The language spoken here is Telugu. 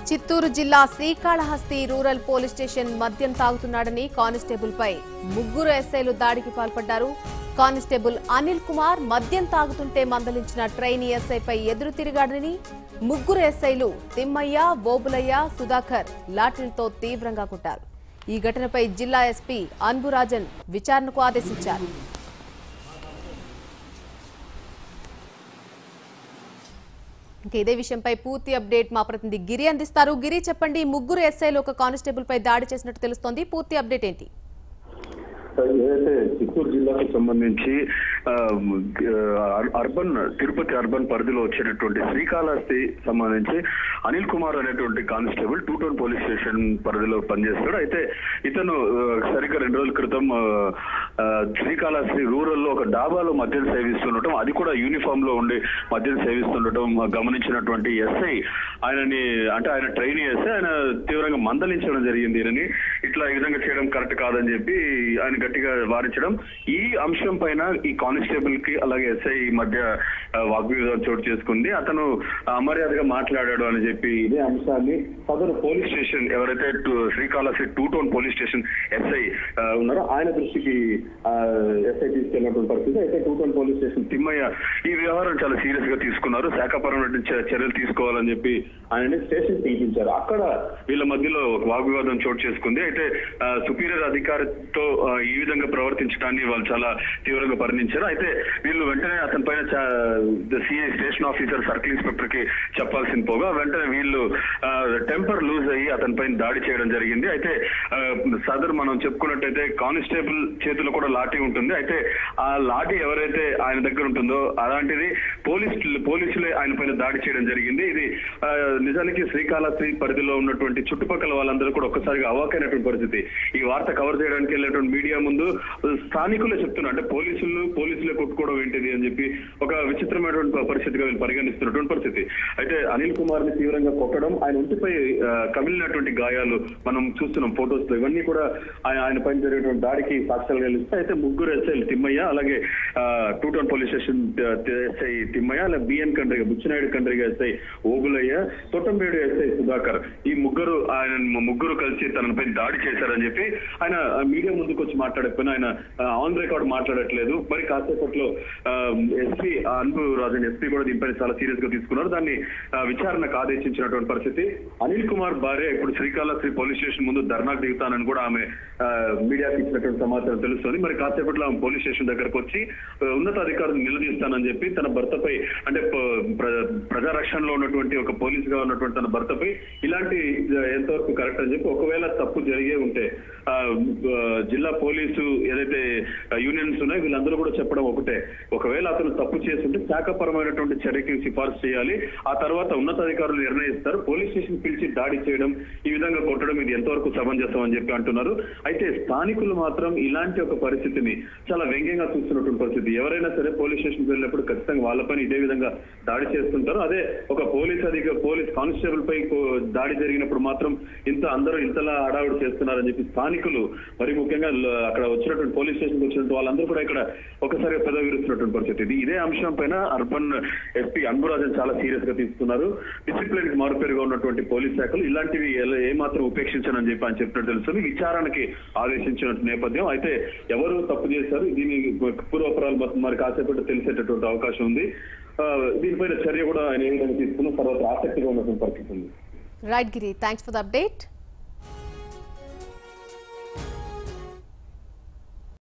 చిత్తూరు జిల్లా శ్రీకాళహస్తి రూరల్ పోలీస్ స్టేషన్ మద్యం తాగుతున్నాడని కానిస్టేబుల్ పై ముగ్గురు ఎస్ఐలు దాడికి పాల్పడ్డారు. కానిస్టేబుల్ అనిల్ కుమార్ మద్యం తాగుతుంటే మందలించిన ట్రైనీ ఎస్ఐపై ఎదురు తిరిగాడని ముగ్గురు ఎస్ఐలు తిమ్మయ్య, ఓబులయ్య, సుధాకర్ లాఠీలతో తీవ్రంగా కొట్టారు. ఈ ఘటనపై జిల్లా ఎస్పీ అన్బురాజన్ విచారణకు ఆదేశించారు. ఇదే విషయంపై పూర్తి అప్డేట్ మా ప్రతినిధి గిరి అందిస్తారు. గిరి, చెప్పండి, ముగ్గురు ఎస్ఐలు ఒక కానిస్టేబుల్ పై దాడి చేసినట్టు తెలుస్తోంది. పూర్తి అప్డేట్ ఏంటి? ఏదైతే చిత్తూరు జిల్లాకు సంబంధించి తిరుపతి అర్బన్ పరిధిలో వచ్చేటటువంటి శ్రీకాళహస్తి సంబంధించి అనిల్ కుమార్ అనేటువంటి కానిస్టేబుల్ 2 టౌన్ పోలీస్ స్టేషన్ పరిధిలో పనిచేస్తాడు. అయితే ఇతను సరిగ్గా 2 రోజుల క్రితం శ్రీకాళహస్తి రూరల్ లో ఒక డాబాలో మద్యం సేవిస్తుండటం, అది కూడా యూనిఫామ్ లో ఉండి మద్యం సేవిస్తుండటం గమనించినటువంటి ఎస్ఐ ఆయన ట్రైనీ ఎస్ఐ ఆయన తీవ్రంగా మందలించడం జరిగింది. ఇట్లా ఈ విధంగా చేయడం కరెక్ట్ కాదని చెప్పి ఆయన గట్టిగా వారించడం. ఈ అంశం పైన ఈ కానిస్టేబుల్ కి అలాగే ఎస్ఐ మధ్య వాగ్వివాదం చోటు చేసుకుంది. అతను అమర్యాదగా మాట్లాడాడు అని చెప్పి ఇదే అంశాన్ని సదరు పోలీస్ స్టేషన్ ఎవరైతే Srikalahasti 2 town police station SI ఉన్నారో ఆయన దృష్టికి ఎస్ఐ తీసుకెళ్ళినటువంటి పరిస్థితి. అయితే 2 టౌన్ పోలీస్ స్టేషన్ తిమ్మయ్య ఈ వ్యవహారం చాలా సీరియస్ గా తీసుకున్నారు. శాఖపరమైన చర్యలు తీసుకోవాలని చెప్పి ఆయనని స్టేషన్ పిలిపించారు. అక్కడ వీళ్ళ మధ్యలో వాగ్వివాదం చోటు చేసుకుంది. అయితే సుపీరియర్ అధికారితో ఈ విధంగా ప్రవర్తించడాన్ని వాళ్ళు చాలా తీవ్రంగా పరిగణించారు. అయితే వీళ్ళు వెంటనే అతని పైన CI station officer circle inspector కి చెప్పాల్సింది పోగా వెంటనే వీళ్ళు టెంపర్ లూజ్ అయ్యి అతని పైన దాడి చేయడం జరిగింది. అయితే సదర్ మనం చెప్పుకున్నట్టయితే కానిస్టేబుల్ చేతిలో కూడా లాఠీ ఉంటుంది. అయితే ఆ లాఠీ ఎవరైతే ఆయన దగ్గర ఉంటుందో అలాంటిది పోలీసులే ఆయన పైన దాడి చేయడం జరిగింది. ఇది నిజానికి శ్రీకాళహస్తి పరిధిలో ఉన్నటువంటి చుట్టుపక్కల వాళ్ళందరూ కూడా ఒక్కసారిగా అవాకైనటువంటి పరిస్థితి. ఈ వార్త కవర్ చేయడానికి వెళ్ళినటువంటి మీడియా ముందు స్థానికులే చెప్తున్నారు, అంటే పోలీసులే కొట్టుకోవడం ఏంటిది అని చెప్పి ఒక విచిత్రమైనటువంటి పరిస్థితిగా వీళ్ళు పరిగణిస్తున్నటువంటి పరిస్థితి. అయితే అనిల్ కుమార్ ని తీవ్రంగా కొట్టడం, ఆయన ఒంటిపై కమిలినటువంటి గాయాలు మనం చూస్తున్నాం ఫోటోస్ లో. ఇవన్నీ కూడా ఆయన పైన జరిగినటువంటి దాడికి సాక్ష్యాలుగా నిలుస్తాయి. అయితే ముగ్గురు ఎస్ఐలు తిమ్మయ్య, అలాగే 2 town police station SI Thimmaiah, అలాగే BN Kandriga Buchinaidu Kandriga SI Obulaiah, Thottambedu SI Sudhakar, ఈ ముగ్గురు కలిసి తనపై దాడి చేశారని చెప్పి ఆయన మీడియా ముందుకు వచ్చి మాట్లాడకపోయినా ఆయన ఆన్ రికార్డ్ మాట్లాడట్లేదు. మరి కాసేపట్లో ఎస్పీ అన్బురాజన్ ఎస్పీ కూడా దీనిపై చాలా సీరియస్ గా తీసుకున్నారు. దాన్ని విచారణకు ఆదేశించినటువంటి పరిస్థితి. అనిల్ కుమార్ భార్య ఇప్పుడు శ్రీకాళహస్తి పోలీస్ స్టేషన్ ముందు ధర్నాకు దిగుతానని కూడా ఆమె మీడియాకి ఇచ్చినటువంటి సమాచారం తెలుస్తుంది. మరి కాసేపట్లో ఆమె పోలీస్ స్టేషన్ దగ్గరకు వచ్చి ఉన్నత అధికారులు నిలదీస్తానని చెప్పి తన భర్తపై, అంటే ప్రజారక్షణలో ఉన్నటువంటి ఒక పోలీస్ గా ఉన్నటువంటి తన భర్తపై ఇలాంటి ఎంతవరకు కరెక్ట్ అని చెప్పి, ఒకవేళ తప్పు జరిగే ఉంటే జిల్లా పోలీసు ఏదైతే యూనియన్స్ ఉన్నాయో వీళ్ళందరూ కూడా చెప్పడం ఒకటే, ఒకవేళ అతను తప్పు చేస్తుంటే శాఖపరమైనటువంటి చర్యకి సిఫార్సు చేయాలి, ఆ తర్వాత ఉన్నతాధికారులు నిర్ణయిస్తారు. పోలీస్ స్టేషన్ పిలిచి దాడి చేయడం, ఈ విధంగా కొట్టడం ఇది ఎంతవరకు సమంజసం అని చెప్పి అంటున్నారు. అయితే స్థానికులు మాత్రం ఇలాంటి ఒక పరిస్థితిని చాలా వ్యంగ్యంగా చూస్తున్నటువంటి పరిస్థితి. ఎవరైనా సరే పోలీస్ స్టేషన్కి వెళ్ళినప్పుడు ఖచ్చితంగా వాళ్ళపైన ఇదే విధంగా దాడి చేస్తుంటారు. అదే ఒక పోలీస్ కానిస్టేబుల్ పై దాడి జరిగినప్పుడు మాత్రం అందరూ ఇంతలా హడావుడి చేస్తున్నారని చెప్పి స్థానికులు, మరి ముఖ్యంగా అక్కడ వచ్చినటువంటి పోలీస్ స్టేషన్ వచ్చినటువంటి వాళ్ళందరూ కూడా ఇక్కడ ఒకసారిగా పెదవిరుస్తున్నటువంటి పరిస్థితి. ఇదే అంశం పైన అర్బన్ ఎస్పీ అన్బురాజన్ చాలా సీరియస్ గా తీసుకున్నారు. డిసిప్లిన్ కి మారుపేరుగా ఉన్నటువంటి పోలీస్ శాఖలు ఇలాంటివి ఏమాత్రం ఉపేక్షించనని చెప్పి ఆయన చెప్పినట్టు తెలుస్తుంది. విచారణకి ఆదేశించిన నేపథ్యం. అయితే ఎవరు తప్పు చేశారు, దీని పూర్వపరాలు మరి కాసేపట్టు తెలిసేటటువంటి అవకాశం ఉంది. దీనిపైన చర్య కూడా ఆయన ఏ విధంగా తీసుకున్న తర్వాత ఆసక్తిగా ఉన్నటువంటి పరిస్థితి ఉంది. Right Giri, thanks for the update.